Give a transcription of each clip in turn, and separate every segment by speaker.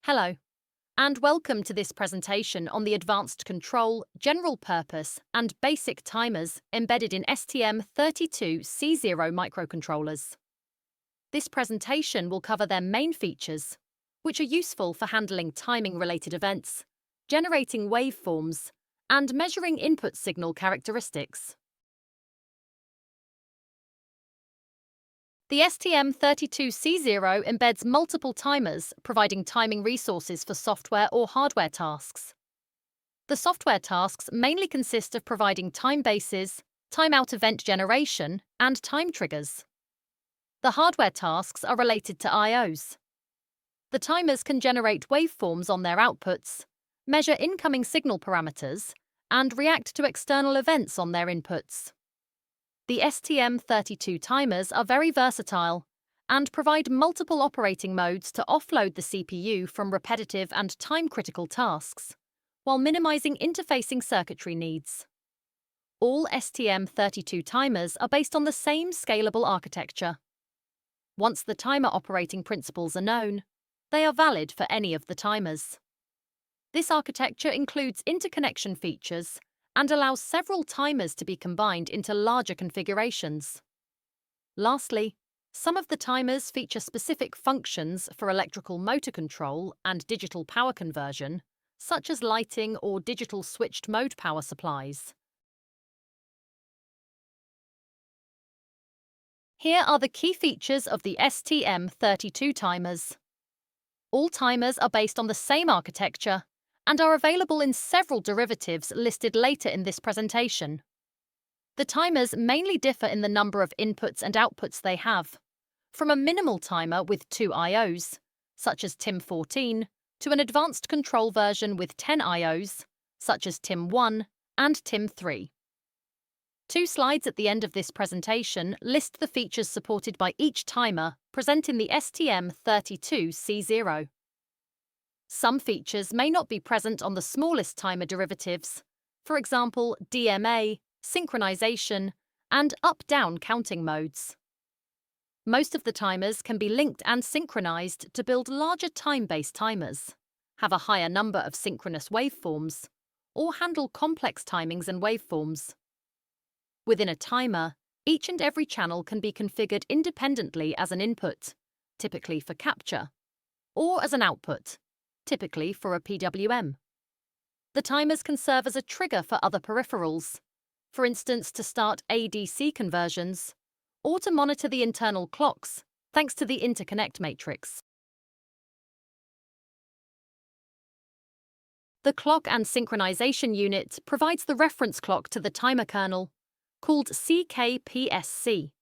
Speaker 1: Hello, and welcome to this presentation on the advanced control, general purpose, and basic timers embedded in STM32C0 microcontrollers. This presentation will cover their main features, which are useful for handling timing-related events, generating waveforms, and measuring input signal characteristics. The STM32C0 embeds multiple timers, providing timing resources for software or hardware tasks. The software tasks mainly consist of providing time bases, timeout event generation, and time triggers. The hardware tasks are related to I/Os. The timers can generate waveforms on their outputs, measure incoming signal parameters, and react to external events on their inputs. The STM32 timers are very versatile and provide multiple operating modes to offload the CPU from repetitive and time-critical tasks, while minimizing interfacing circuitry needs. All STM32 timers are based on the same scalable architecture. Once the timer operating principles are known, they are valid for any of the timers. This architecture includes interconnection features and allows several timers to be combined into larger configurations. Lastly, some of the timers feature specific functions for electrical motor control and digital power conversion, such as lighting or digital switched mode power supplies. Here are the key features of the STM32 timers. All timers are based on the same architecture and are available in several derivatives listed later in this presentation. The timers mainly differ in the number of inputs and outputs they have, from a minimal timer with 2 I/Os, such as TIM14, to an advanced control version with 10 I/Os, such as TIM1 and TIM3. 2 slides at the end of this presentation list the features supported by each timer present in the STM32C0. Some features may not be present on the smallest timer derivatives, for example DMA, synchronization, and up-down counting modes. Most of the timers can be linked and synchronized to build larger time-based timers, have a higher number of synchronous waveforms, or handle complex timings and waveforms. Within a timer, each and every channel can be configured independently as an input, typically for capture, or as an output, typically for a PWM. The timers can serve as a trigger for other peripherals, for instance to start ADC conversions, or to monitor the internal clocks thanks to the interconnect matrix. The clock and synchronization unit provides the reference clock to the timer kernel, called CKPSC.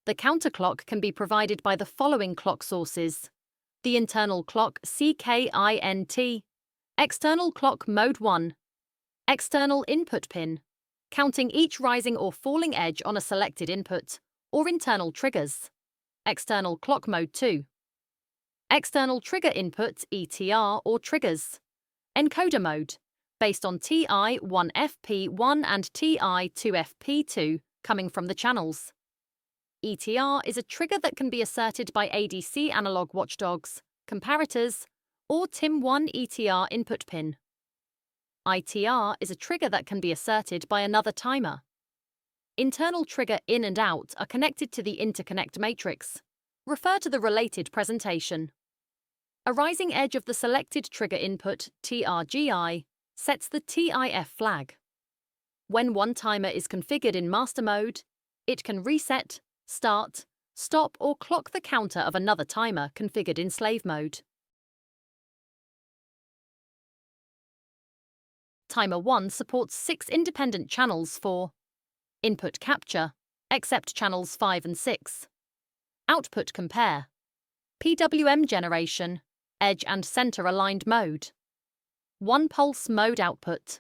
Speaker 1: The counterclock can be provided by the following clock sources: the internal clock CKINT, external clock mode 1, external input pin, counting each rising or falling edge on a selected input, or internal triggers, external clock mode 2, external trigger input ETR or triggers, encoder mode, based on TI1FP1 and TI2FP2 coming from the channels. ETR is a trigger that can be asserted by ADC analog watchdogs, comparators, or TIM1 ETR input pin. ITR is a trigger that can be asserted by another timer. Internal trigger in and out are connected to the interconnect matrix. Refer to the related presentation. A rising edge of the selected trigger input, TRGI, sets the TIF flag. When one timer is configured in master mode, it can reset, start, stop, or clock the counter of another timer configured in slave mode. Timer 1 supports 6 independent channels for input capture, except channels 5 and 6, output compare, PWM generation, edge and center aligned mode, 1 pulse mode output.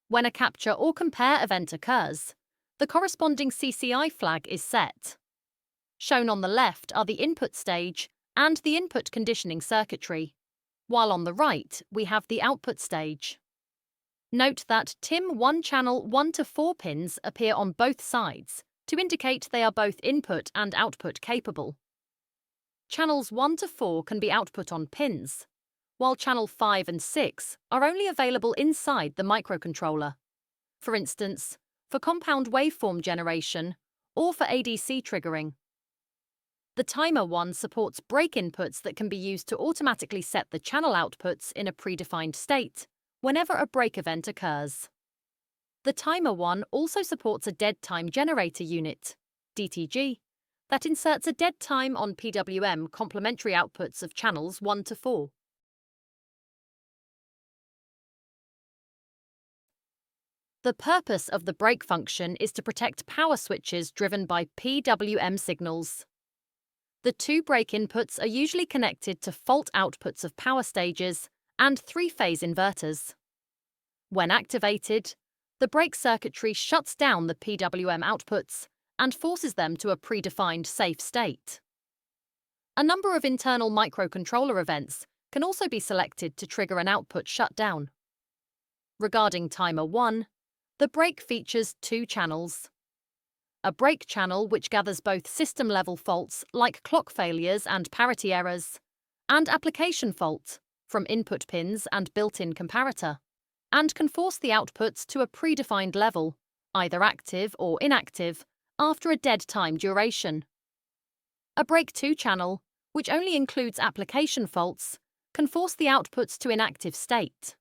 Speaker 1: When a capture or compare event occurs, the corresponding CCI flag is set. Shown on the left are the input stage and the input conditioning circuitry, while on the right we have the output stage. Note that TIM1 channel 1 to 4 pins appear on both sides to indicate they are both input and output capable. Channels 1 to 4 can be output on pins, while channel 5 and 6 are only available inside the microcontroller. For instance, for compound waveform generation or for ADC triggering. The timer 1 supports break inputs that can be used to automatically set the channel outputs in a predefined state whenever a break event occurs. The timer 1 also supports a dead time generator unit, DTG, that inserts a dead time on PWM complementary outputs of channels 1 to 4. The purpose of the break function is to protect power switches driven by PWM signals. The two break inputs are usually connected to fault outputs of power stages and three-phase inverters. When activated, the break circuitry shuts down the PWM outputs and forces them to a predefined safe state. A number of internal microcontroller events can also be selected to trigger an output shutdown. Regarding timer 1, the break features two channels. A break channel which gathers both system-level faults like clock failures and parity errors, and application fault from input pins and built-in comparator, and can force the outputs to a predefined level, either active or inactive, after a dead time duration. A break 2 channel, which only includes application faults, can force the outputs to inactive state.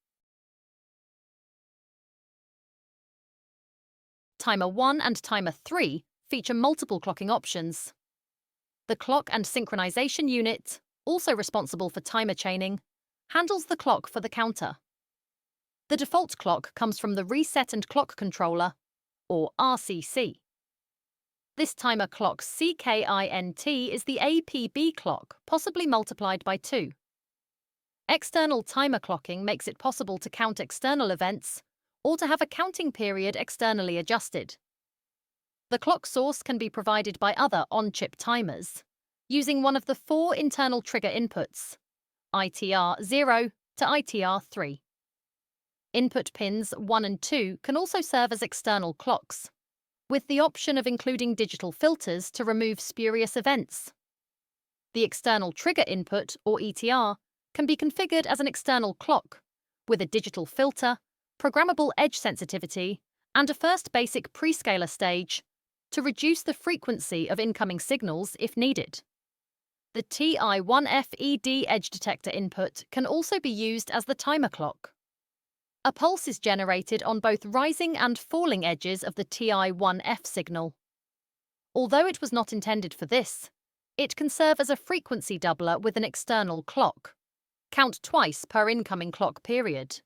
Speaker 1: Timer 1 and Timer 3 feature multiple clocking options. The clock and synchronization unit, also responsible for timer chaining, handles the clock for the counter. The default clock comes from the Reset and Clock Controller, or RCC. This timer clock's CKINT is the APB clock, possibly multiplied by 2. External timer clocking makes it possible to count external events or to have a counting period externally adjusted. The clock source can be provided by other on-chip timers, using one of the 4 internal trigger inputs, ITR0 to ITR3. Input pins 1 and 2 can also serve as external clocks, with the option of including digital filters to remove spurious events. The external trigger input, or ETR, can be configured as an external clock, with a digital filter, programmable edge sensitivity, and a first basic prescaler stage to reduce the frequency of incoming signals if needed. The TI1FED edge detector input can also be used as the timer clock. A pulse is generated on both rising and falling edges of the TI1F signal. Although it was not intended for this, it can serve as a frequency doubler with an external clock. Count twice per incoming clock period.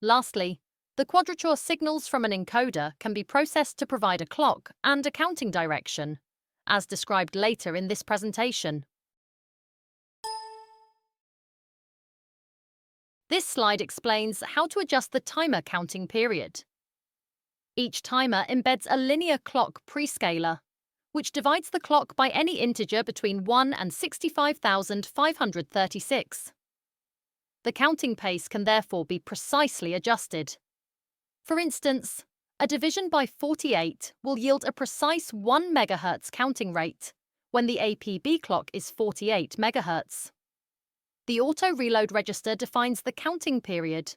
Speaker 1: Lastly, the quadrature signals from an encoder can be processed to provide a clock and a counting direction, as described later in this presentation. This slide explains how to adjust the timer counting period. Each timer embeds a linear clock prescaler, which divides the clock by any integer between 1 and 65,536. The counting pace can therefore be precisely adjusted. For instance, a division by 48 will yield a precise 1 MHz counting rate when the APB clock is 48 MHz. The auto-reload register defines the counting period.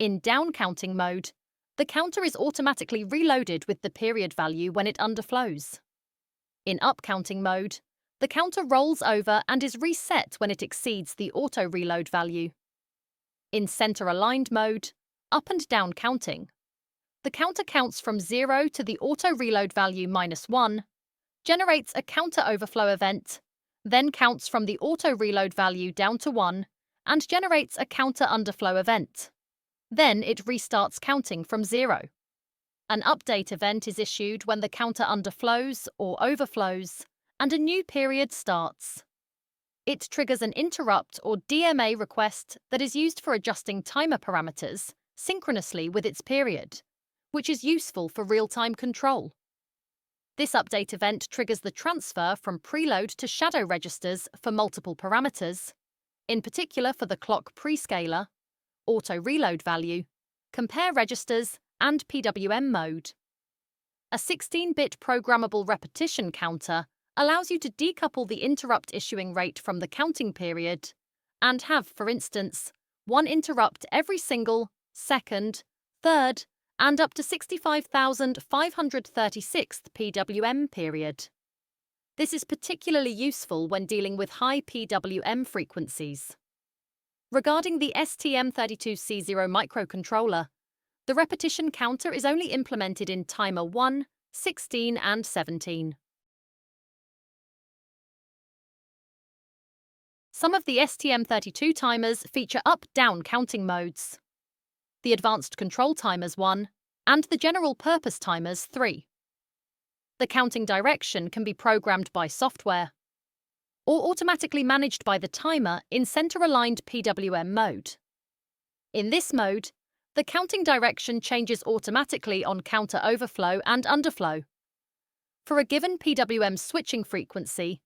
Speaker 1: In down-counting mode, the counter is automatically reloaded with the period value when it underflows. In up-counting mode, the counter rolls over and is reset when it exceeds the auto-reload value. In center-aligned mode, up and down counting, the counter counts from 0 to the auto-reload value -1, generates a counter overflow event, then counts from the auto-reload value down to 1, and generates a counter underflow event. Then it restarts counting from 0. An update event is issued when the counter underflows or overflows, and a new period starts. It triggers an interrupt or DMA request that is used for adjusting timer parameters synchronously with its period, which is useful for real-time control. This update event triggers the transfer from preload to shadow registers for multiple parameters, in particular for the clock prescaler, auto-reload value, compare registers, and PWM mode. A 16-bit programmable repetition counter allows you to decouple the interrupt issuing rate from the counting period and have, for instance, one interrupt every single, second, third, and up to 65,536th PWM period. This is particularly useful when dealing with high PWM frequencies. Regarding the STM32C0 microcontroller, the repetition counter is only implemented in timer 1, 16, and 17. Some of the STM32 timers feature up-down counting modes. The Advanced Control Timers 1 and the General Purpose Timers 3. The counting direction can be programmed by software or automatically managed by the timer in center-aligned PWM mode. In this mode, the counting direction changes automatically on counter overflow and underflow. For a given PWM switching frequency,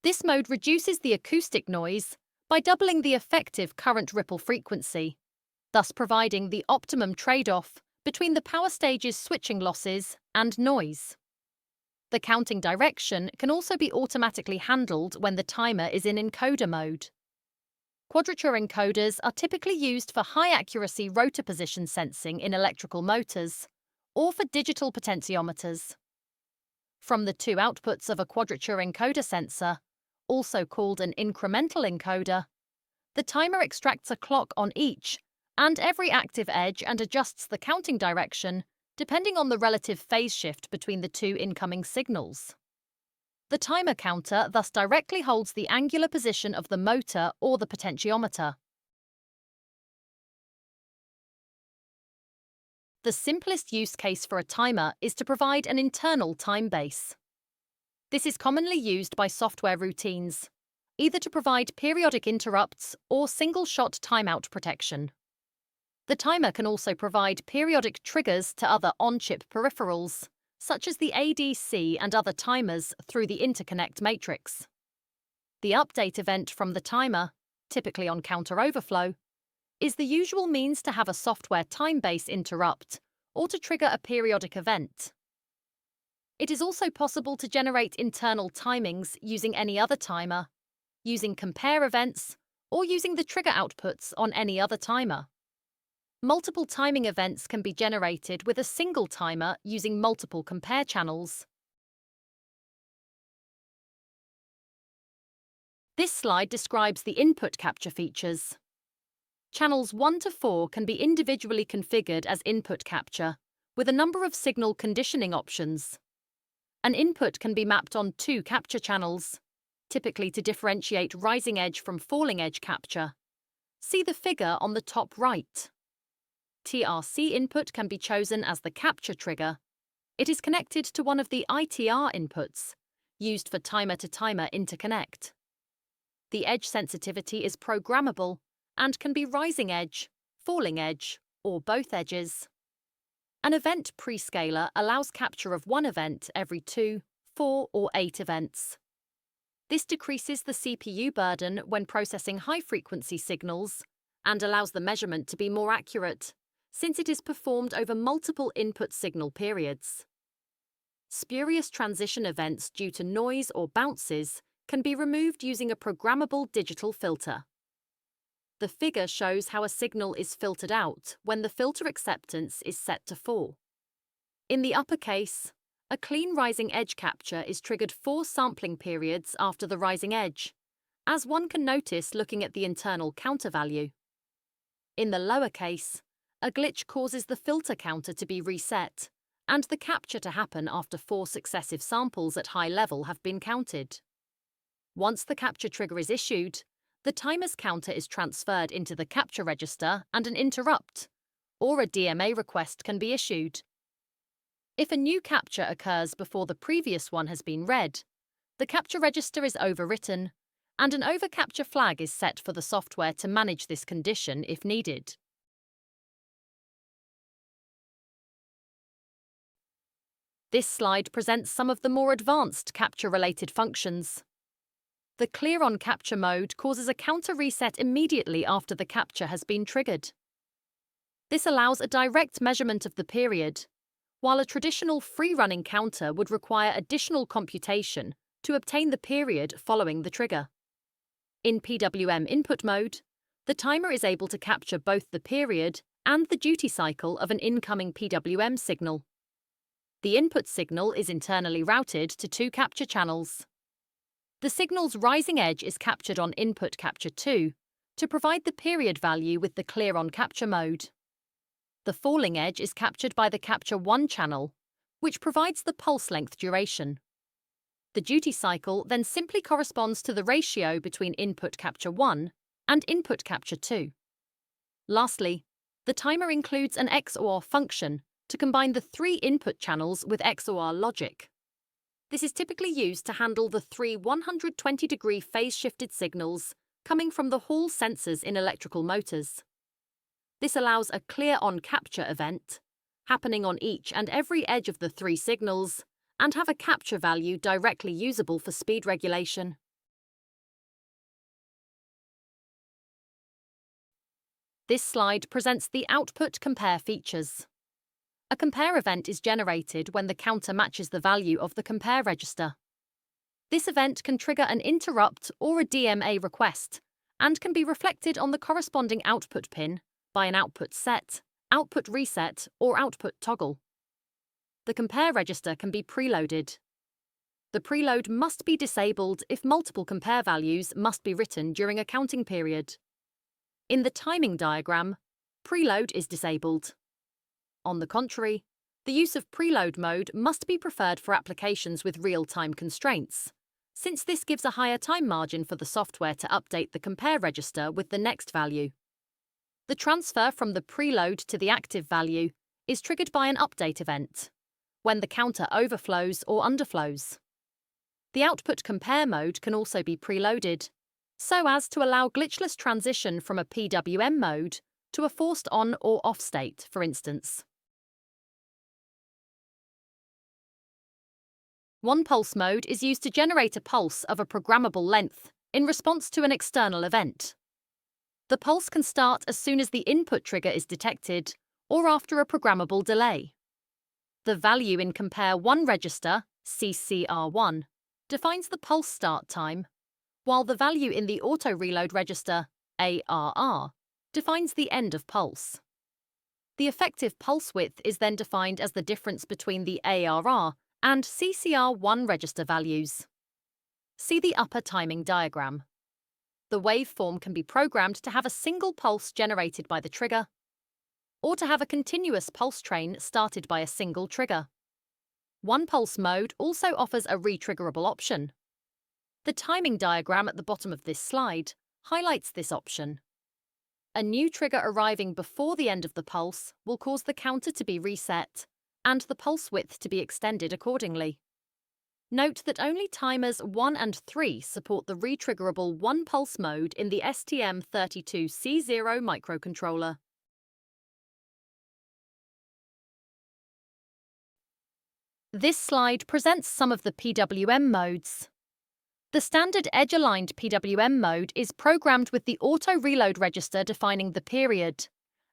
Speaker 1: this mode reduces the acoustic noise by doubling the effective current ripple frequency, thus providing the optimum trade-off between the power stage's switching losses and noise. The counting direction can also be automatically handled when the timer is in encoder mode. Quadrature encoders are typically used for high-accuracy rotor position sensing in electrical motors or for digital potentiometers. From the two outputs of a quadrature encoder sensor, also called an incremental encoder, the timer extracts a clock on each and every active edge and adjusts the counting direction depending on the relative phase shift between the two incoming signals. The timer counter thus directly holds the angular position of the motor or the potentiometer. The simplest use case for a timer is to provide an internal time base. This is commonly used by software routines, either to provide periodic interrupts or single-shot timeout protection. The timer can also provide periodic triggers to other on-chip peripherals, such as the ADC and other timers through the interconnect matrix. The update event from the timer, typically on counter overflow, is the usual means to have a software time base interrupt or to trigger a periodic event. It is also possible to generate internal timings using any other timer, using compare events, or using the trigger outputs on any other timer. Multiple timing events can be generated with a single timer using multiple compare channels. This slide describes the input capture features. Channels 1 to 4 can be individually configured as input capture, with a number of signal conditioning options. An input can be mapped on two capture channels, typically to differentiate rising edge from falling edge capture. See the figure on the top right. TRC input can be chosen as the capture trigger. It is connected to one of the ITR inputs, used for timer-to-timer interconnect. The edge sensitivity is programmable and can be rising edge, falling edge, or both edges. An event prescaler allows capture of one event every 2, 4, or 8 events. This decreases the CPU burden when processing high-frequency signals and allows the measurement to be more accurate, since it is performed over multiple input signal periods. Spurious transition events due to noise or bounces can be removed using a programmable digital filter. The figure shows how a signal is filtered out when the filter acceptance is set to 4. In the upper case, a clean rising edge capture is triggered 4 sampling periods after the rising edge, as one can notice looking at the internal counter value. In the lower case, a glitch causes the filter counter to be reset, and the capture to happen after 4 successive samples at high level have been counted. Once the capture trigger is issued, the timer's counter is transferred into the capture register and an interrupt, or a DMA request can be issued. If a new capture occurs before the previous one has been read, the capture register is overwritten, and an overcapture flag is set for the software to manage this condition if needed. This slide presents some of the more advanced capture-related functions. The clear-on capture mode causes a counter reset immediately after the capture has been triggered. This allows a direct measurement of the period, while a traditional free-running counter would require additional computation to obtain the period following the trigger. In PWM input mode, the timer is able to capture both the period and the duty cycle of an incoming PWM signal. The input signal is internally routed to two capture channels. The signal's rising edge is captured on input capture 2 to provide the period value with the clear on capture mode. The falling edge is captured by the capture 1 channel, which provides the pulse length duration. The duty cycle then simply corresponds to the ratio between input capture 1 and input capture 2. Lastly, the timer includes an XOR function to combine the 3 input channels with XOR logic. This is typically used to handle the 3 120-degree phase-shifted signals coming from the Hall sensors in electrical motors. This allows a clear-on capture event, happening on each and every edge of the 3 signals, and have a capture value directly usable for speed regulation. This slide presents the output compare features. A compare event is generated when the counter matches the value of the compare register. This event can trigger an interrupt or a DMA request and can be reflected on the corresponding output pin by an output set, output reset, or output toggle. The compare register can be preloaded. The preload must be disabled if multiple compare values must be written during a counting period. In the timing diagram, preload is disabled. On the contrary, the use of preload mode must be preferred for applications with real-time constraints, since this gives a higher time margin for the software to update the compare register with the next value. The transfer from the preload to the active value is triggered by an update event, when the counter overflows or underflows. The output compare mode can also be preloaded, so as to allow glitchless transition from a PWM mode to a forced on or off state, for instance. One pulse mode is used to generate a pulse of a programmable length in response to an external event. The pulse can start as soon as the input trigger is detected or after a programmable delay. The value in compare 1 register, CCR1, defines the pulse start time, while the value in the auto reload register, ARR, defines the end of pulse. The effective pulse width is then defined as the difference between the ARR and CCR1 register values. See the upper timing diagram. The waveform can be programmed to have a single pulse generated by the trigger, or to have a continuous pulse train started by a single trigger. One pulse mode also offers a retriggerable option. The timing diagram at the bottom of this slide highlights this option. A new trigger arriving before the end of the pulse will cause the counter to be reset and the pulse width to be extended accordingly. Note that only timers 1 and 3 support the retriggerable one-pulse mode in the STM32C0 microcontroller. This slide presents some of the PWM modes. The standard edge-aligned PWM mode is programmed with the auto-reload register defining the period,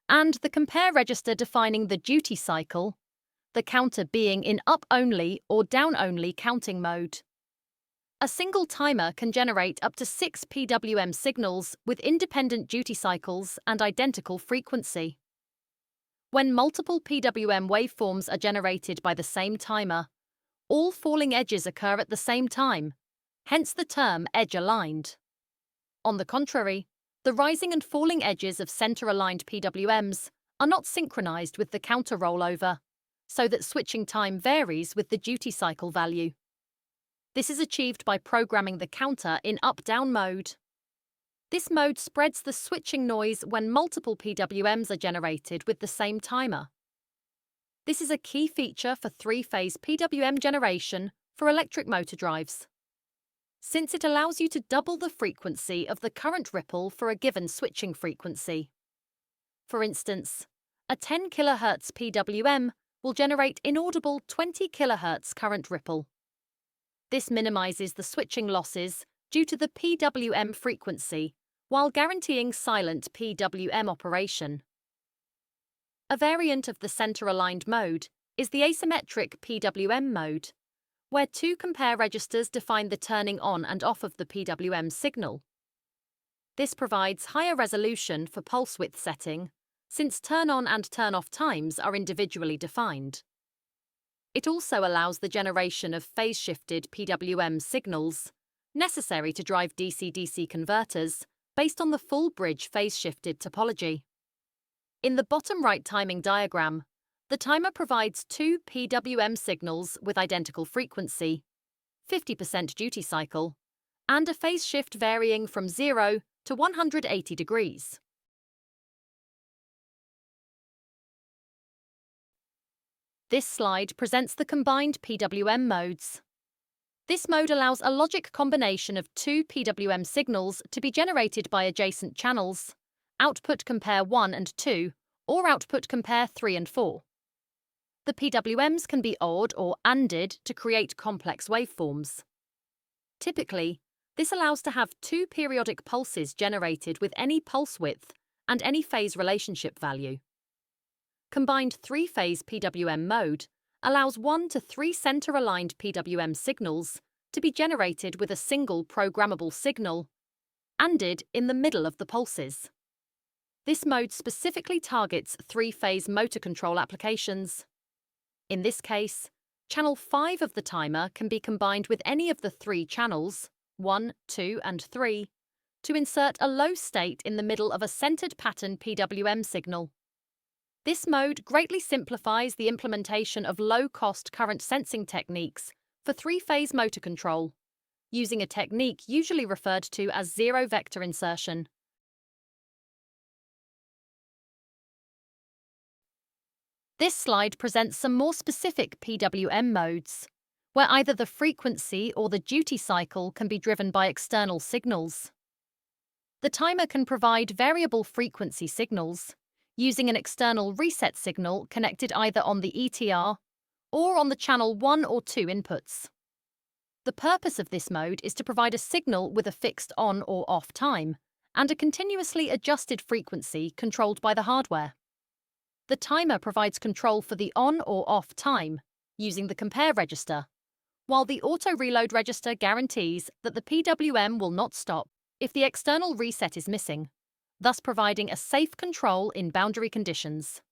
Speaker 1: and the compare register defining the duty cycle, the counter being in up-only or down-only counting mode. A single timer can generate up to 6 PWM signals with independent duty cycles and identical frequency. When multiple PWM waveforms are generated by the same timer, all falling edges occur at the same time, hence the term edge-aligned. On the contrary, the rising and falling edges of center-aligned PWMs are not synchronized with the counter rollover, so that switching time varies with the duty cycle value. This is achieved by programming the counter in up-down mode. This mode spreads the switching noise when multiple PWMs are generated with the same timer. This is a key feature for 3-phase PWM generation for electric motor drives, since it allows you to double the frequency of the current ripple for a given switching frequency. For instance, a 10 kHz PWM will generate inaudible 20 kHz current ripple. This minimizes the switching losses due to the PWM frequency, while guaranteeing silent PWM operation. A variant of the center-aligned mode is the asymmetric PWM mode, where 2 compare registers define the turning on and off of the PWM signal. This provides higher resolution for pulse width setting, since turn-on and turn-off times are individually defined. It also allows the generation of phase-shifted PWM signals, necessary to drive DC-DC converters based on the full bridge phase-shifted topology. In the bottom right timing diagram, the timer provides two PWM signals with identical frequency, 50% duty cycle, and a phase shift varying from 0 to 180 degrees. This slide presents the combined PWM modes. This mode allows a logic combination of two PWM signals to be generated by adjacent channels, output compare 1 and 2, or output compare 3 and 4. The PWMs can be odd or ANDed to create complex waveforms. Typically, this allows to have two periodic pulses generated with any pulse width and any phase relationship value. Combined three-phase PWM mode allows 1 to 3 center-aligned PWM signals to be generated with a single programmable signal, ANDed in the middle of the pulses. This mode specifically targets three-phase motor control applications. In this case, channel 5 of the timer can be combined with any of the three channels, 1, 2, and 3, to insert a low state in the middle of a centered pattern PWM signal. This mode greatly simplifies the implementation of low-cost current sensing techniques for three-phase motor control, using a technique usually referred to as zero-vector insertion. This slide presents some more specific PWM modes, where either the frequency or the duty cycle can be driven by external signals. The timer can provide variable frequency signals, using an external reset signal connected either on the ETR or on the channel 1 or 2 inputs. The purpose of this mode is to provide a signal with a fixed on or off time and a continuously adjusted frequency controlled by the hardware. The timer provides control for the on or off time using the compare register, while the auto-reload register guarantees that the PWM will not stop if the external reset is missing, thus providing a safe control in boundary conditions.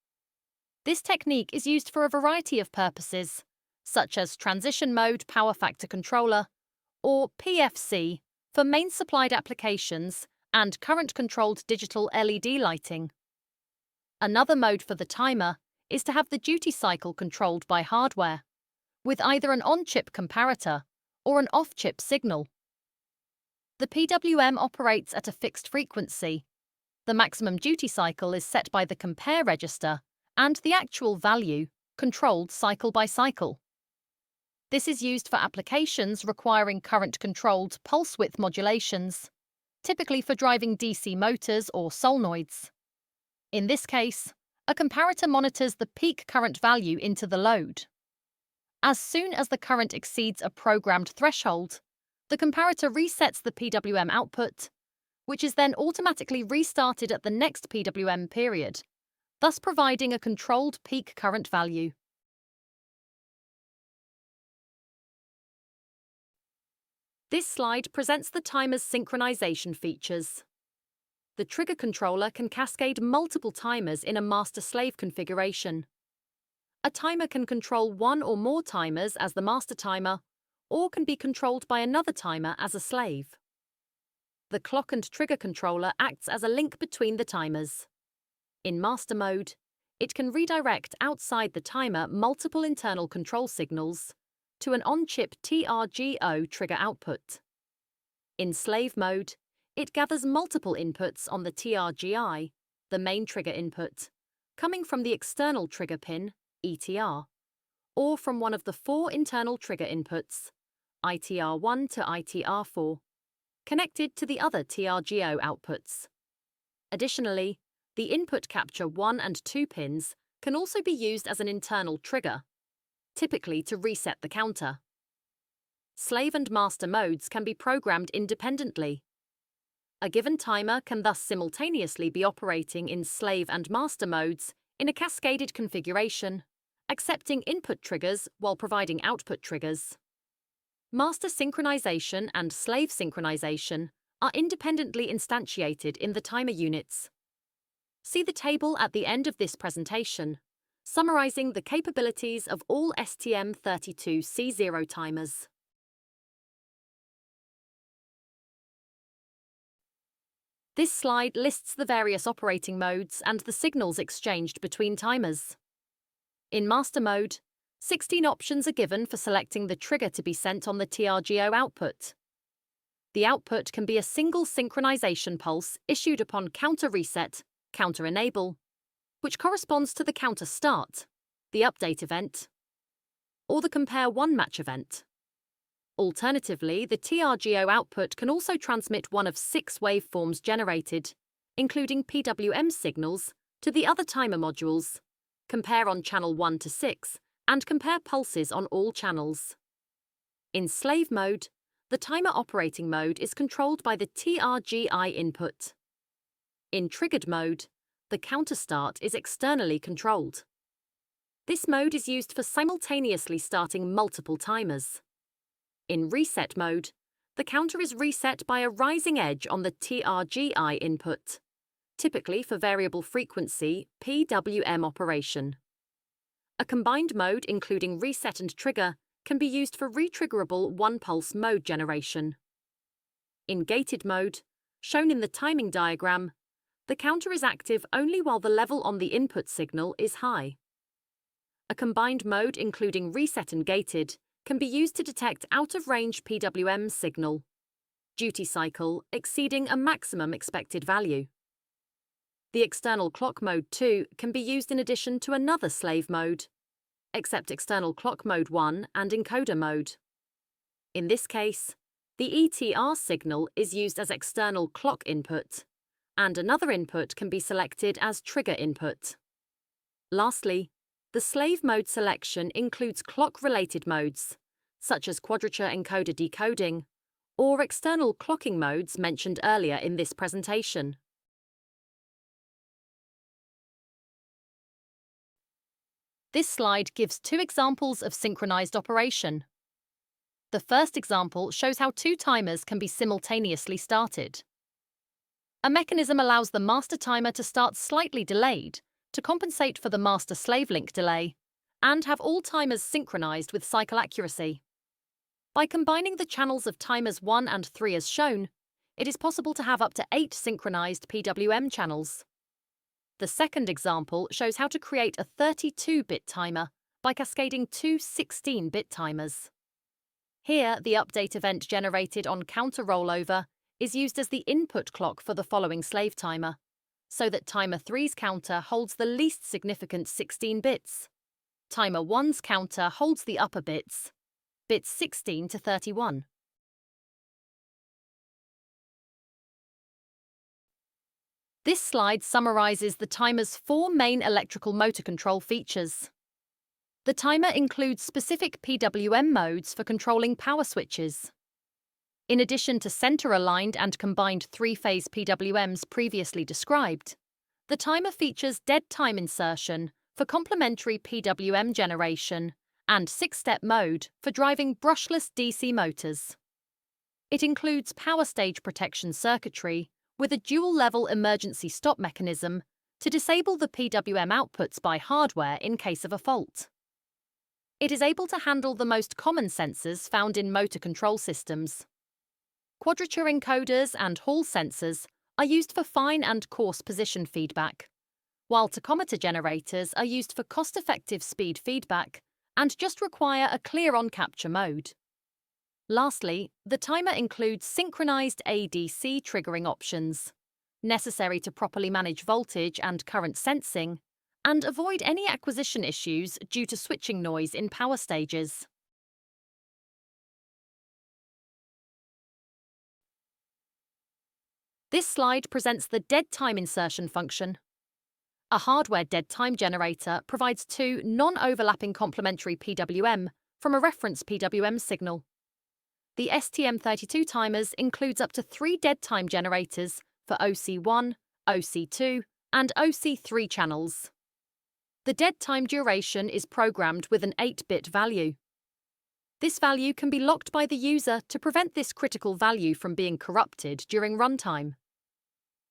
Speaker 1: This technique is used for a variety of purposes, such as transition mode power factor controller, or PFC, for mains-supplied applications and current-controlled digital LED lighting. Another mode for the timer is to have the duty cycle controlled by hardware, with either an on-chip comparator or an off-chip signal. The PWM operates at a fixed frequency. The maximum duty cycle is set by the compare register, and the actual value controlled cycle by cycle. This is used for applications requiring current-controlled pulse width modulations, typically for driving DC motors or solenoids. In this case, a comparator monitors the peak current value into the load. As soon as the current exceeds a programmed threshold, the comparator resets the PWM output, which is then automatically restarted at the next PWM period, thus providing a controlled peak current value. This slide presents the timer's synchronization features. The trigger controller can cascade multiple timers in a master-slave configuration. A timer can control one or more timers as the master timer, or can be controlled by another timer as a slave. The clock and trigger controller acts as a link between the timers. In master mode, it can redirect outside the timer multiple internal control signals to an on-chip TRGO trigger output. In slave mode, it gathers multiple inputs on the TRGI, the main trigger input, coming from the external trigger pin, ETR, or from one of the 4 internal trigger inputs, ITR1 to ITR4, connected to the other TRGO outputs. Additionally, the input capture 1 and 2 pins can also be used as an internal trigger, typically to reset the counter. Slave and master modes can be programmed independently. A given timer can thus simultaneously be operating in slave and master modes in a cascaded configuration, accepting input triggers while providing output triggers. Master synchronization and slave synchronization are independently instantiated in the timer units. See the table at the end of this presentation, summarizing the capabilities of all STM32C0 timers. This slide lists the various operating modes and the signals exchanged between timers. In master mode, 16 options are given for selecting the trigger to be sent on the TRGO output. The output can be a single synchronization pulse issued upon counter reset, counter enable, which corresponds to the counter start, the update event, or the compare one match event. Alternatively, the TRGO output can also transmit one of 6 waveforms generated, including PWM signals, to the other timer modules, compare on channel 1 to 6, and compare pulses on all channels. In slave mode, the timer operating mode is controlled by the TRGI input. In triggered mode, the counter start is externally controlled. This mode is used for simultaneously starting multiple timers. In reset mode, the counter is reset by a rising edge on the TRGI input, typically for variable frequency PWM operation. A combined mode including reset and trigger can be used for retriggerable one-pulse mode generation. In gated mode, shown in the timing diagram, the counter is active only while the level on the input signal is high. A combined mode including reset and gated can be used to detect out-of-range PWM signal, duty cycle exceeding a maximum expected value. The external clock mode 2 can be used in addition to another slave mode, except external clock mode 1 and encoder mode. In this case, the ETR signal is used as external clock input, and another input can be selected as trigger input. Lastly, the slave mode selection includes clock-related modes, such as quadrature encoder decoding, or external clocking modes mentioned earlier in this presentation. This slide gives 2 examples of synchronized operation. The first example shows how 2 timers can be simultaneously started. A mechanism allows the master timer to start slightly delayed to compensate for the master-slave link delay, and have all timers synchronized with cycle accuracy. By combining the channels of timers 1 and 3 as shown, it is possible to have up to 8 synchronized PWM channels. The second example shows how to create a 32-bit timer by cascading 2 16-bit timers. Here, the update event generated on counter rollover is used as the input clock for the following slave timer, so that timer 3's counter holds the least significant 16 bits. Timer 1's counter holds the upper bits 16 to 31. This slide summarizes the timer's 4 main electrical motor control features. The timer includes specific PWM modes for controlling power switches. In addition to center-aligned and combined 3-phase PWMs previously described, the timer features dead-time insertion for complementary PWM generation and 6-step mode for driving brushless DC motors. It includes power stage protection circuitry with a dual-level emergency stop mechanism to disable the PWM outputs by hardware in case of a fault. It is able to handle the most common sensors found in motor control systems. Quadrature encoders and Hall sensors are used for fine and coarse position feedback, while tachometer generators are used for cost-effective speed feedback and just require a clear on-capture mode. Lastly, the timer includes synchronized ADC triggering options, necessary to properly manage voltage and current sensing, and avoid any acquisition issues due to switching noise in power stages. This slide presents the dead-time insertion function. A hardware dead-time generator provides 2 non-overlapping complementary PWM from a reference PWM signal. The STM32 timers includes up to 3 dead-time generators for OC1, OC2, and OC3 channels. The dead-time duration is programmed with an 8-bit value. This value can be locked by the user to prevent this critical value from being corrupted during runtime.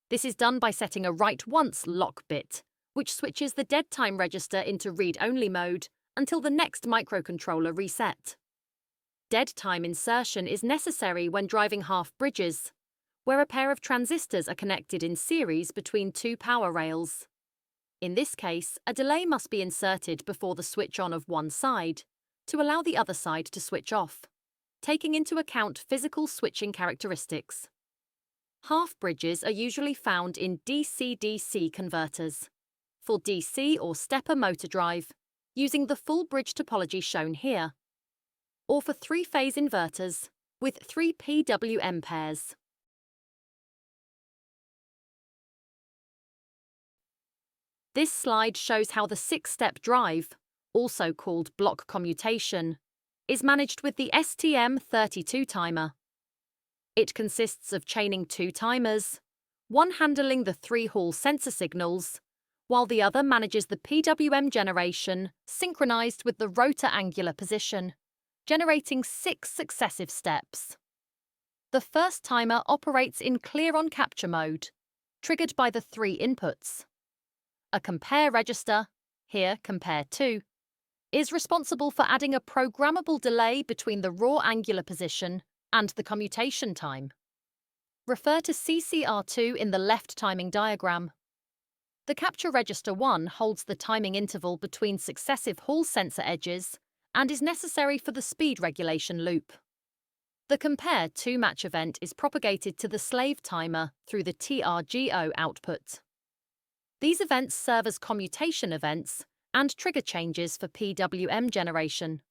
Speaker 1: This is done by setting a write-once lock bit, which switches the dead-time register into read-only mode until the next microcontroller reset. Dead-time insertion is necessary when driving half bridges, where a pair of transistors are connected in series between two power rails. In this case, a delay must be inserted before the switch on of one side to allow the other side to switch off, taking into account physical switching characteristics. Half bridges are usually found in DC-DC converters, for DC or stepper motor drive, using the full bridge topology shown here, or for three-phase inverters with 3 PWM pairs. This slide shows how the 6-step drive, also called block commutation, is managed with the STM32 timer. It consists of chaining 2 timers, one handling the 3 Hall sensor signals, while the other manages the PWM generation synchronized with the rotor angular position, generating 6 successive steps. The first timer operates in clear-on-capture mode, triggered by the 3 inputs. A compare register, here compare 2, is responsible for adding a programmable delay between the raw angular position and the commutation time. Refer to CCR2 in the left timing diagram. The capture register 1 holds the timing interval between successive Hall sensor edges and is necessary for the speed regulation loop. The compare 2 match event is propagated to the slave timer through the TRGO output. These events serve as commutation events and trigger changes for PWM generation.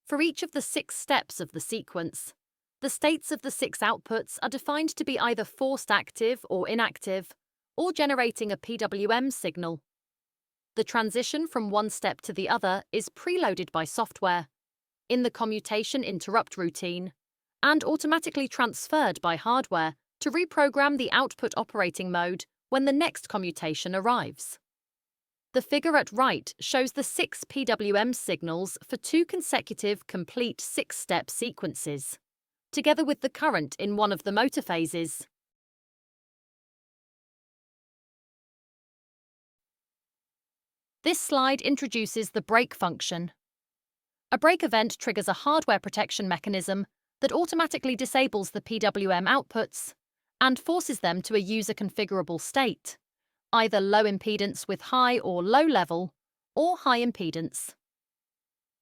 Speaker 1: For each of the 6 steps of the sequence, the states of the 6 outputs are defined to be either forced active or inactive, or generating a PWM signal. The transition from one step to the other is preloaded by software, in the commutation interrupt routine, and automatically transferred by hardware to reprogram the output operating mode when the next commutation arrives. The figure at right shows the 6 PWM signals for 2 consecutive complete 6-step sequences, together with the current in one of the motor phases. This slide introduces the break function. A break event triggers a hardware protection mechanism that automatically disables the PWM outputs and forces them to a user-configurable state, either low impedance with high or low level, or high impedance.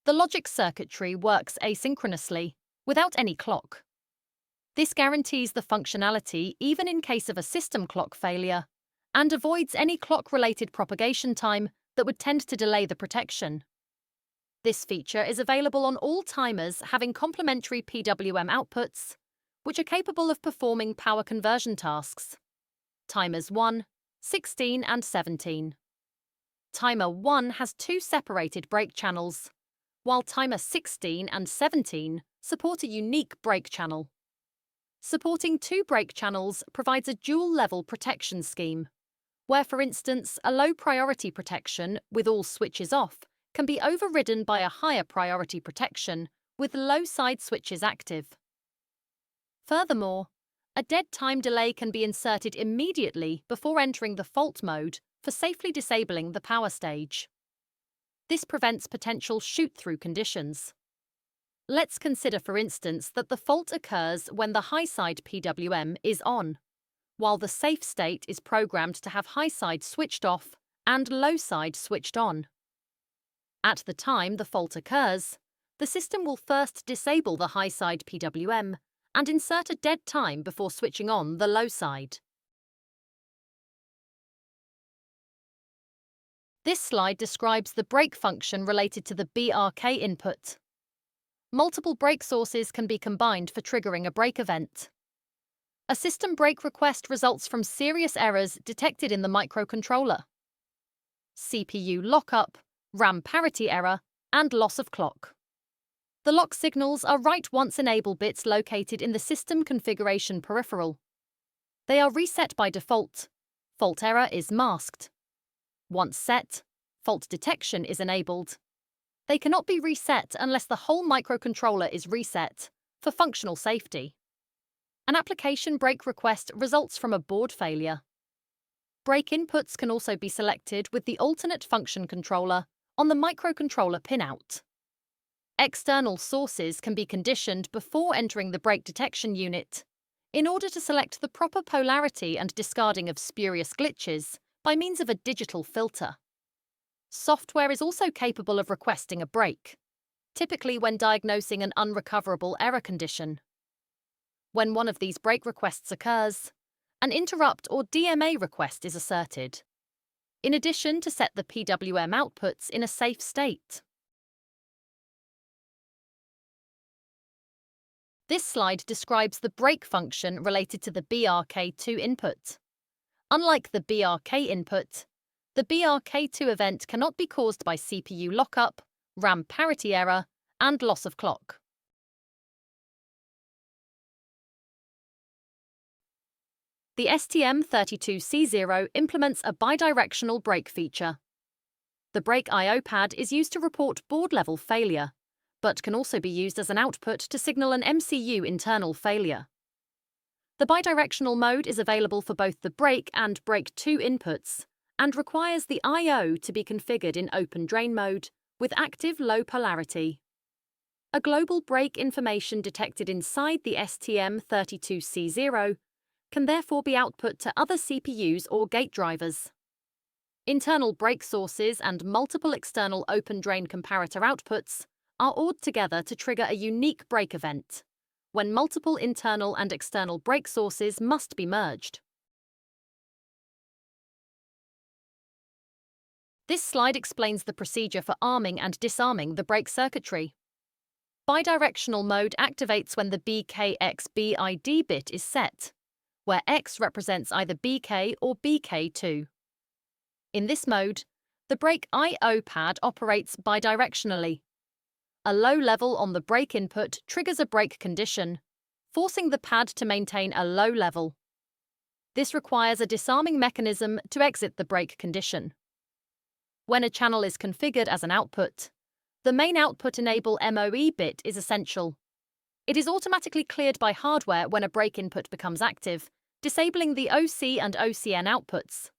Speaker 1: The logic circuitry works asynchronously, without any clock. This guarantees the functionality even in case of a system clock failure, and avoids any clock-related propagation time that would tend to delay the protection. This feature is available on all timers having complementary PWM outputs, which are capable of performing power conversion tasks. Timers 1, 16 and 17. Timer 1 has 2 separated break channels, while timer 16 and 17 support a unique break channel. Supporting 2 break channels provides a dual-level protection scheme, where, for instance, a low-priority protection with all switches off can be overridden by a higher priority protection with low-side switches active. Furthermore, a dead time delay can be inserted immediately before entering the fault mode for safely disabling the power stage. This prevents potential shoot-through conditions. Let's consider, for instance, that the fault occurs when the high-side PWM is on, while the safe state is programmed to have high-side switched off and low-side switched on. At the time the fault occurs, the system will first disable the high-side PWM and insert a dead time before switching on the low side. This slide describes the break function related to the BRK input. Multiple break sources can be combined for triggering a break event. A system break request results from serious errors detected in the microcontroller: CPU lockup, RAM parity error, and loss of clock. The lock signals are write-once enable bits located in the system configuration peripheral. They are reset by default. Fault error is masked. Once set, fault detection is enabled. They cannot be reset unless the whole microcontroller is reset for functional safety. An application break request results from a board failure. Break inputs can also be selected with the alternate function controller on the microcontroller pinout. External sources can be conditioned before entering the break detection unit in order to select the proper polarity and discarding of spurious glitches by means of a digital filter. Software is also capable of requesting a break, typically when diagnosing an unrecoverable error condition. When one of these break requests occurs, an interrupt or DMA request is asserted, in addition to set the PWM outputs in a safe state. This slide describes the break function related to the BRK2 input. Unlike the BRK input, the BRK2 event cannot be caused by CPU lockup, RAM parity error, and loss of clock. The STM32C0 implements a bidirectional break feature. The break I/O pad is used to report board-level failure, but can also be used as an output to signal an MCU internal failure. The bidirectional mode is available for both the break and break 2 inputs and requires the I/O to be configured in open drain mode with active low polarity. A global break information detected inside the STM32C0 can therefore be output to other CPUs or gate drivers. Internal break sources and multiple external open drain comparator outputs are ORed together to trigger a unique break event, when multiple internal and external break sources must be merged. This slide explains the procedure for arming and disarming the break circuitry. Bidirectional mode activates when the BKX-BID bit is set, where X represents either BK or BK2. In this mode, the break I/O pad operates bidirectionally. A low level on the break input triggers a break condition, forcing the pad to maintain a low level. This requires a disarming mechanism to exit the break condition. When a channel is configured as an output, the main output enable MOE bit is essential. It is automatically cleared by hardware when a break input becomes active, disabling the OC and OCN outputs.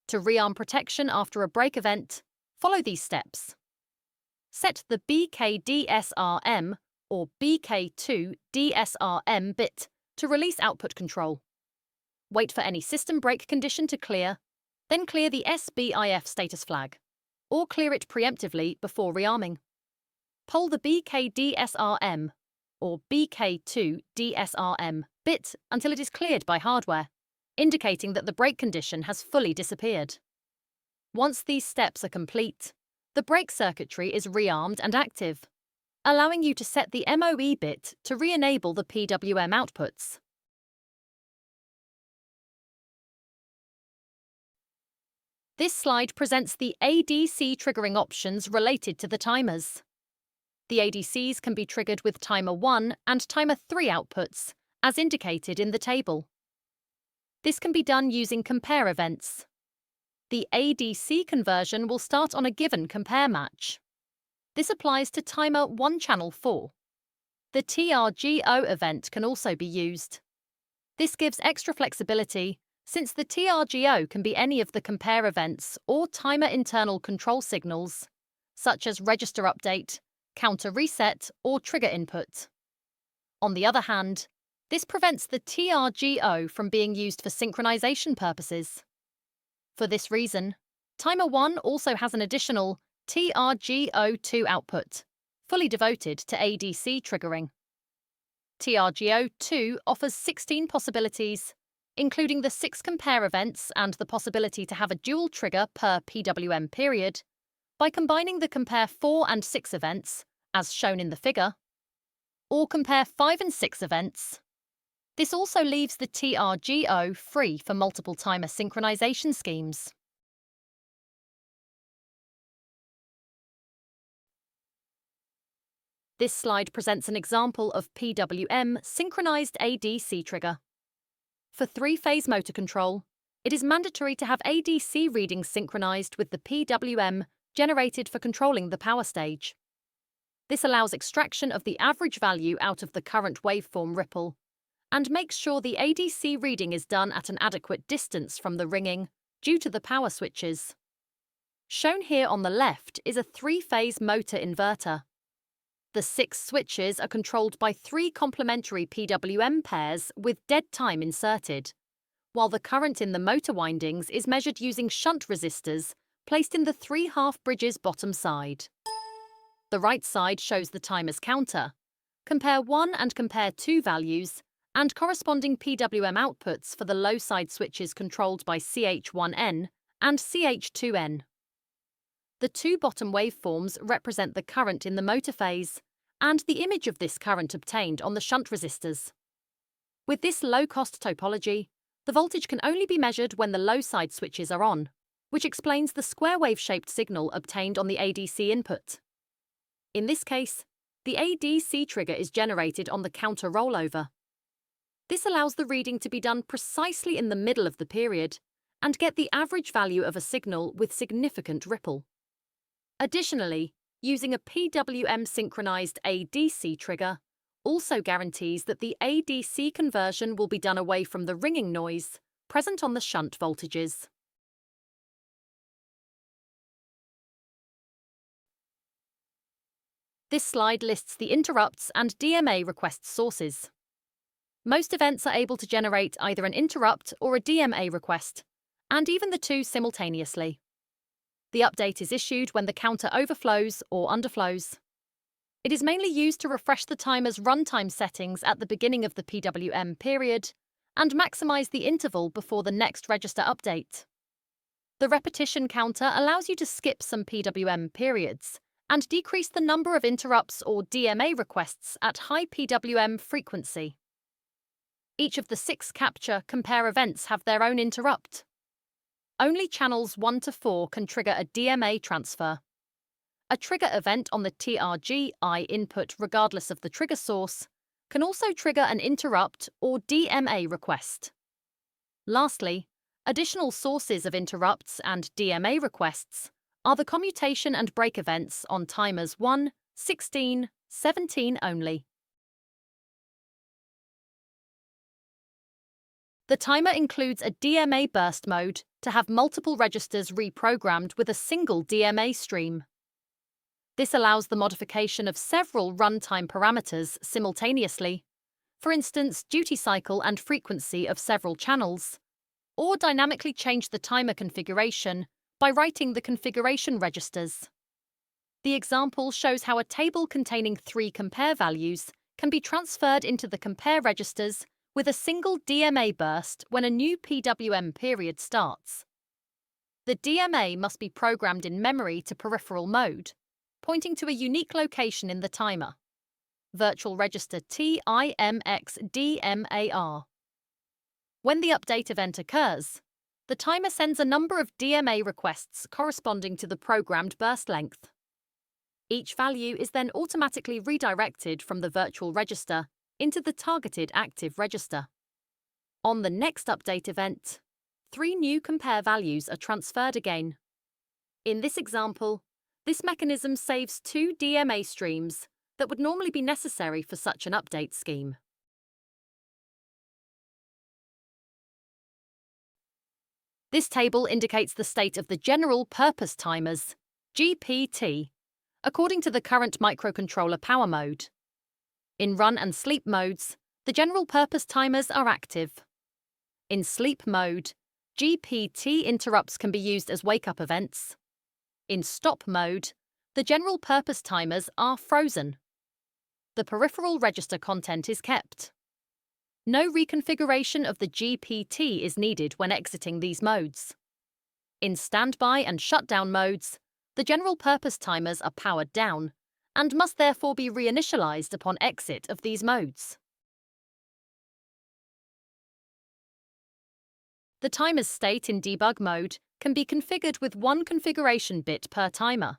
Speaker 1: To rearm protection after a break event, follow these steps. Set the BKDSRM or BK2DSRM bit to release output control. Wait for any system break condition to clear, then clear the SBIF status flag, or clear it preemptively before rearming. Poll the BKDSRM or BK2DSRM bit until it is cleared by hardware, indicating that the break condition has fully disappeared. Once these steps are complete, the break circuitry is rearmed and active, allowing you to set the MOE bit to re-enable the PWM outputs. This slide presents the ADC triggering options related to the timers. The ADCs can be triggered with timer 1 and timer 3 outputs, as indicated in the table. This can be done using compare events. The ADC conversion will start on a given compare match. This applies to timer 1 channel 4. The TRGO event can also be used. This gives extra flexibility since the TRGO can be any of the compare events or timer internal control signals, such as register update, counter reset, or trigger input. On the other hand, this prevents the TRGO from being used for synchronization purposes. For this reason, timer 1 also has an additional TRGO2 output, fully devoted to ADC triggering. TRGO2 offers 16 possibilities, including the 6 compare events and the possibility to have a dual trigger per PWM period, by combining the compare 4 and 6 events, as shown in the figure, or compare 5 and 6 events. This also leaves the TRGO free for multiple timer synchronization schemes. This slide presents an example of PWM-synchronized ADC trigger. For 3-phase motor control, it is mandatory to have ADC readings synchronized with the PWM generated for controlling the power stage. This allows extraction of the average value out of the current waveform ripple and makes sure the ADC reading is done at an adequate distance from the ringing due to the power switches. Shown here on the left is a three-phase motor inverter. The 6 switches are controlled by 3 complementary PWM pairs with dead time inserted, while the current in the motor windings is measured using shunt resistors placed in the 3 half bridges bottom side. The right side shows the timer's counter. Compare 1 and compare 2 values and corresponding PWM outputs for the low side switches controlled by CH1N and CH2N. The 2 bottom waveforms represent the current in the motor phase and the image of this current obtained on the shunt resistors. With this low-cost topology, the voltage can only be measured when the low side switches are on, which explains the square wave-shaped signal obtained on the ADC input. In this case, the ADC trigger is generated on the counter rollover. This allows the reading to be done precisely in the middle of the period and get the average value of a signal with significant ripple. Additionally, using a PWM-synchronized ADC trigger also guarantees that the ADC conversion will be done away from the ringing noise present on the shunt voltages. This slide lists the interrupts and DMA request sources. Most events are able to generate either an interrupt or a DMA request, and even the two simultaneously. The update is issued when the counter overflows or underflows. It is mainly used to refresh the timer's runtime settings at the beginning of the PWM period and maximize the interval before the next register update. The repetition counter allows you to skip some PWM periods and decrease the number of interrupts or DMA requests at high PWM frequency. Each of the 6 capture compare events have their own interrupt. Only channels 1 to 4 can trigger a DMA transfer. A trigger event on the TRG-I input, regardless of the trigger source, can also trigger an interrupt or DMA request. Lastly, additional sources of interrupts and DMA requests are the commutation and break events on timers 1, 16, 17 only. The timer includes a DMA burst mode to have multiple registers reprogrammed with a single DMA stream. This allows the modification of several runtime parameters simultaneously, for instance, duty cycle and frequency of several channels, or dynamically change the timer configuration by writing the configuration registers. The example shows how a table containing 3 compare values can be transferred into the compare registers with a single DMA burst when a new PWM period starts. The DMA must be programmed in memory to peripheral mode, pointing to a unique location in the timer. Virtual register TIMXDMAR. When the update event occurs, the timer sends a number of DMA requests corresponding to the programmed burst length. Each value is then automatically redirected from the virtual register into the targeted active register. On the next update event, 3 new compare values are transferred again. In this example, this mechanism saves 2 DMA streams that would normally be necessary for such an update scheme. This table indicates the state of the general purpose timers, GPT, according to the current microcontroller power mode. In run and sleep modes, the general-purpose timers are active. In sleep mode, GPT interrupts can be used as wake-up events. In stop mode, the general-purpose timers are frozen. The peripheral register content is kept. No reconfiguration of the GPT is needed when exiting these modes. In standby and shutdown modes, the general-purpose timers are powered down and must therefore be reinitialized upon exit of these modes. The timer's state in debug mode can be configured with 1 configuration bit per timer.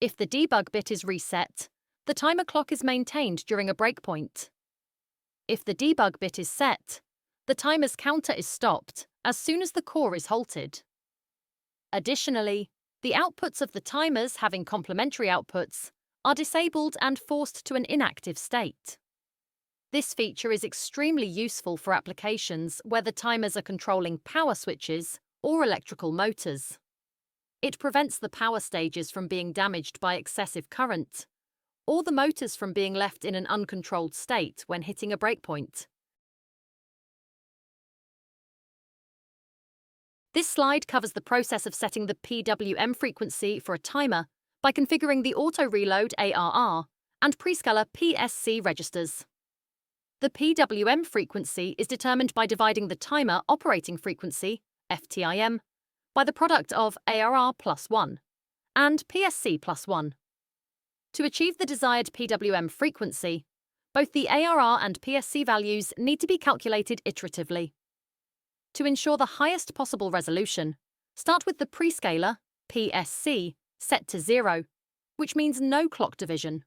Speaker 1: If the debug bit is reset, the timer clock is maintained during a breakpoint. If the debug bit is set, the timer's counter is stopped as soon as the core is halted. Additionally, The outputs of the timers having complementary outputs are disabled and forced to an inactive state. This feature is extremely useful for applications where the timers are controlling power switches or electrical motors. It prevents the power stages from being damaged by excessive current, or the motors from being left in an uncontrolled state when hitting a breakpoint. This slide covers the process of setting the PWM frequency for a timer by configuring the auto-reload ARR and prescaler PSC registers. The PWM frequency is determined by dividing the timer operating frequency, FTIM, by the product of ARR plus 1 and PSC plus 1. To achieve the desired PWM frequency, both the ARR and PSC values need to be calculated iteratively. To ensure the highest possible resolution, start with the prescaler, PSC, set to 0, which means no clock division.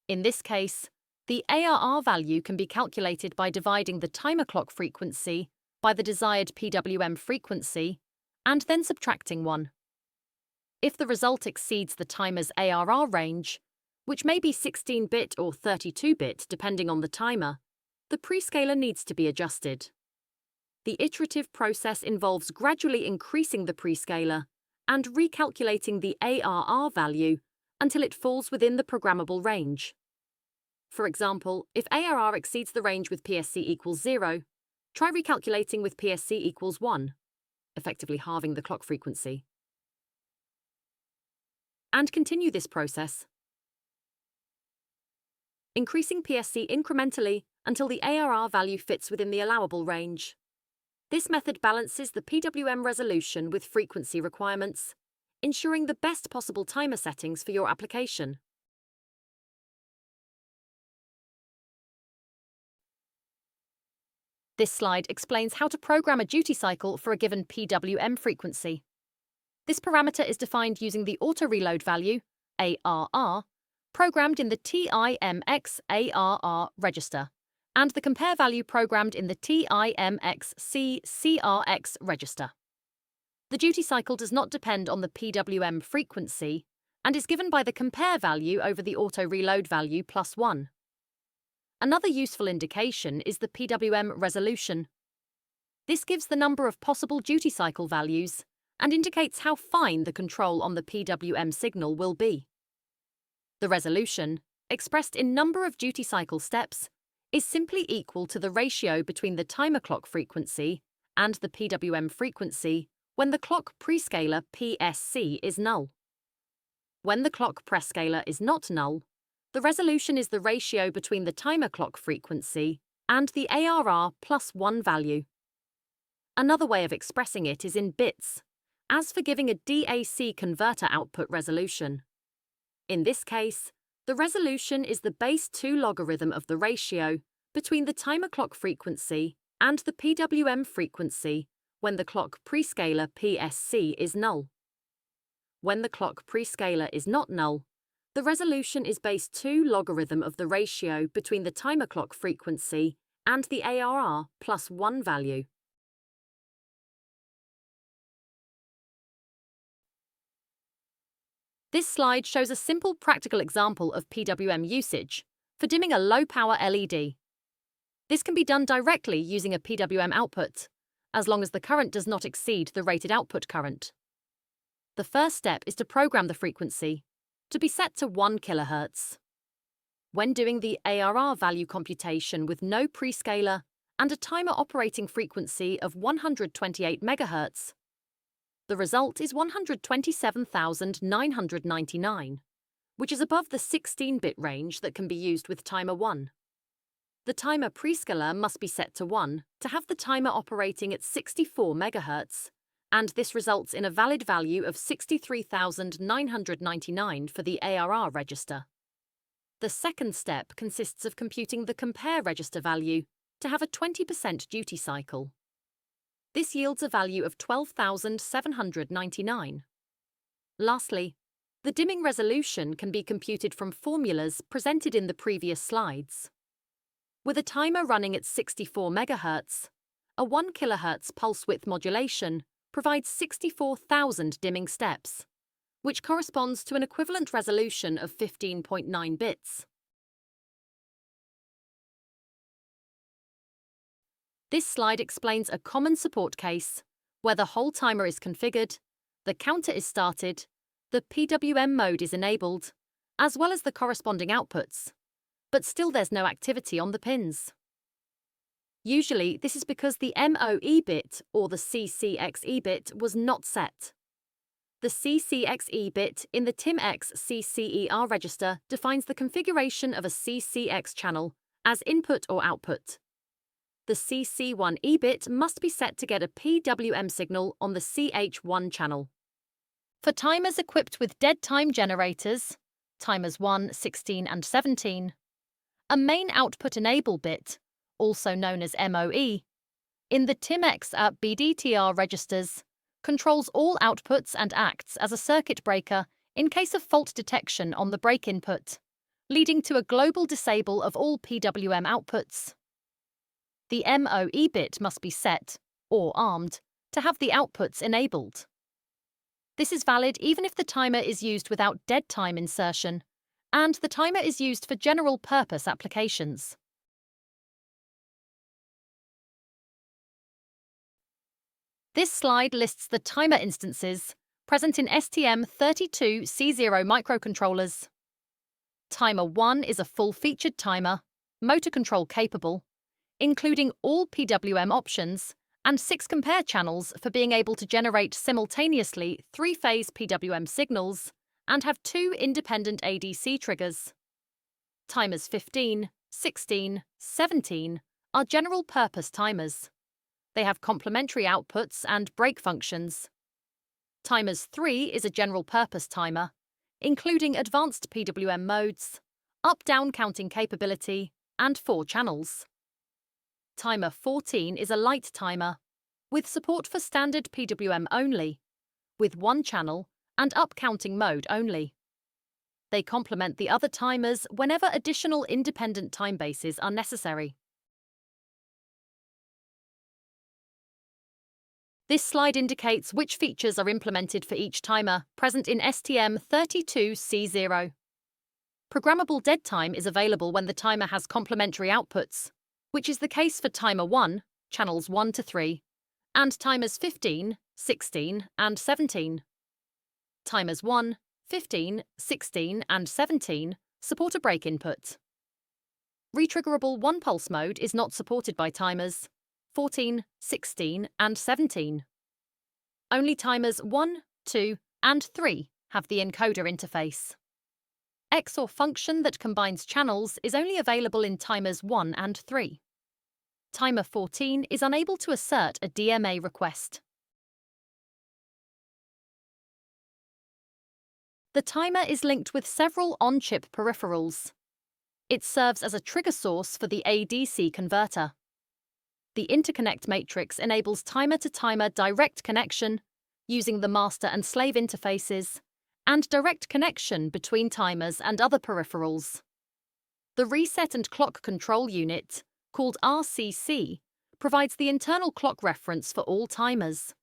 Speaker 1: In this case, the ARR value can be calculated by dividing the timer clock frequency by the desired PWM frequency and then subtracting 1. If the result exceeds the timer's ARR range, which may be 16-bit or 32-bit depending on the timer, the prescaler needs to be adjusted. The iterative process involves gradually increasing the prescaler and recalculating the ARR value until it falls within the programmable range. For example, if ARR exceeds the range with PSC equals 0, try recalculating with PSC equals 1, effectively halving the clock frequency. And continue this process, increasing PSC incrementally until the ARR value fits within the allowable range. This method balances the PWM resolution with frequency requirements, ensuring the best possible timer settings for your application. This slide explains how to program a duty cycle for a given PWM frequency. This parameter is defined using the auto-reload value, ARR, programmed in the TIMX ARR register, and the compare value programmed in the TIMX CRX register. The duty cycle does not depend on the PWM frequency and is given by the compare value over the auto-reload value plus 1. Another useful indication is the PWM resolution. This gives the number of possible duty cycle values and indicates how fine the control on the PWM signal will be. The resolution, expressed in number of duty cycle steps, is simply equal to the ratio between the timer clock frequency and the PWM frequency when the clock prescaler PSC is null. When the clock prescaler is not null, the resolution is the ratio between the timer clock frequency and the ARR plus 1 value. Another way of expressing it is in bits, as for giving a DAC converter output resolution. In this case, the resolution is the base 2 logarithm of the ratio between the timer clock frequency and the PWM frequency when the clock prescaler PSC is null. When the clock prescaler is not null, the resolution is base 2 logarithm of the ratio between the timer clock frequency and the ARR plus 1 value. This slide shows a simple practical example of PWM usage for dimming a low-power LED. This can be done directly using a PWM output, as long as the current does not exceed the rated output current. The first step is to program the frequency to be set to 1 kHz. When doing the ARR value computation with no prescaler and a timer operating frequency of 128 MHz, the result is 127,999, which is above the 16-bit range that can be used with timer 1. The timer prescaler must be set to 1 to have the timer operating at 64 MHz, and this results in a valid value of 63,999 for the ARR register. The second step consists of computing the compare register value to have a 20% duty cycle. This yields a value of 12,799. Lastly, the dimming resolution can be computed from formulas presented in the previous slides. With a timer running at 64 MHz, a 1 kHz pulse width modulation provides 64,000 dimming steps, which corresponds to an equivalent resolution of 15.9 bits. This slide explains a common support case where the whole timer is configured, the counter is started, the PWM mode is enabled, as well as the corresponding outputs, but still there's no activity on the pins. Usually, this is because the MOE bit or the CCXE bit was not set. The CCXE bit in the TIMX CCER register defines the configuration of a CCX channel as input or output. The CC1E bit must be set to get a PWM signal on the CH1 channel. For timers equipped with dead-time generators, timers 1, 16 and 17, a main output enable bit, also known as MOE, in the TIMX BDTR registers, controls all outputs and acts as a circuit breaker in case of fault detection on the break input, leading to a global disable of all PWM outputs. The MOE bit must be set, or armed, to have the outputs enabled. This is valid even if the timer is used without dead time insertion, and the timer is used for general-purpose applications. This slide lists the timer instances present in STM32C0 microcontrollers. Timer 1 is a full-featured timer, motor control capable, including all PWM options and 6 compare channels for being able to generate simultaneously 3-phase PWM signals and have 2 independent ADC triggers. Timers 15, 16, 17 are general-purpose timers. They have complementary outputs and break functions. Timers 3 is a general-purpose timer, including advanced PWM modes, up-down counting capability, and 4 channels. Timer 14 is a light timer, with support for standard PWM only, with 1 channel and up-counting mode only. They complement the other timers whenever additional independent time bases are necessary. This slide indicates which features are implemented for each timer present in STM32C0. Programmable dead time is available when the timer has complementary outputs, which is the case for timer 1, channels 1 to 3, and timers 15, 16, and 17. Timers 1, 15, 16, and 17 support a break input. Retriggerable one-pulse mode is not supported by timers 14, 16, and 17. Only timers 1, 2, and 3 have the encoder interface. XOR function that combines channels is only available in timers 1 and 3. Timer 14 is unable to assert a DMA request. The timer is linked with several on-chip peripherals. It serves as a trigger source for the ADC converter. The interconnect matrix enables timer-to-timer direct connection using the master and slave interfaces and direct connection between timers and other peripherals. The reset and clock control unit, called RCC, provides the internal clock reference for all timers.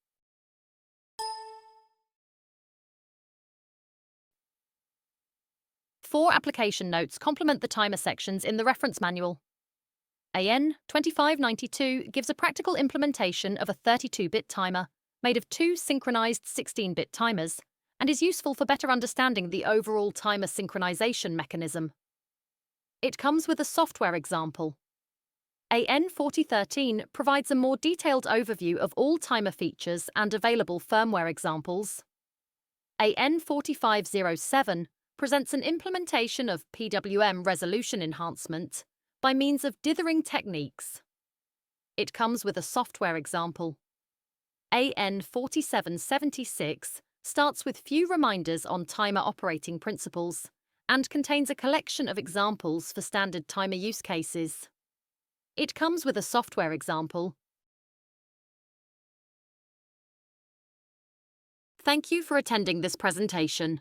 Speaker 1: Four application notes complement the timer sections in the reference manual. AN 2592 gives a practical implementation of a 32-bit timer made of 2 synchronized 16-bit timers and is useful for better understanding the overall timer synchronization mechanism. It comes with a software example. AN 4013 provides a more detailed overview of all timer features and available firmware examples. AN 4507 presents an implementation of PWM resolution enhancement by means of dithering techniques. It comes with a software example. AN 4776 starts with few reminders on timer operating principles and contains a collection of examples for standard timer use cases. It comes with a software example. Thank you for attending this presentation.